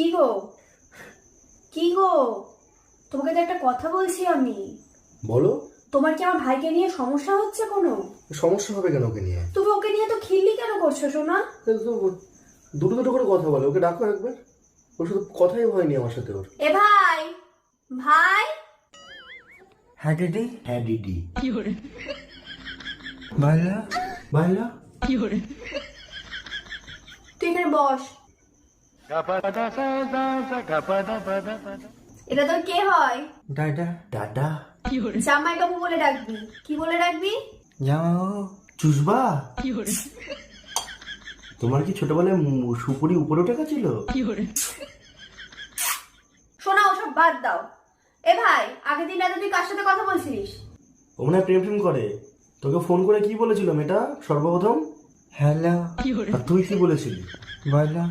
কি গো কি গো, তোমাকে তো একটা কথা বলছি আমি। বলো। তোমার কি আমার ভাইকে নিয়ে সমস্যা হচ্ছে কোনো? সমস্যা হবে কেন ওকে নিয়ে? তুমি ওকে নিয়ে তো খিল্লি কেন করছো সোনা? তাহলে তো দুটো দুটো করে কথা বলে, ওকে ডাকো একবার। ওর সাথে কথাই হয়নি আমার সাথে ওর। এ ভাই, ভাই। হ্যাঁ দিদি। হ্যাঁ দিদি। ভাইলা ভাইলা। তুই এখানে বস। এটা তোর কে হয়? দাদা। দাদা। জামাই বাবু বলে ডাকবি। কি বলে ডাকবি? জামাইবাবু। চুষবা। তোমার কি ছোটবেলায় সুপুরি উপরে উঠে গেছিল? শোনা, ওসব বাদ দাও। এ ভাই, আগের দিন রাতে তুই কার সাথে কথা বলছিলিস? ও মনে হয় প্রেম প্রেম করে। তোকে ফোন করে কি বলেছিল মেয়েটা সর্বপ্রথম? হ্যালো। আর তুই কি বলেছিলি? বলো।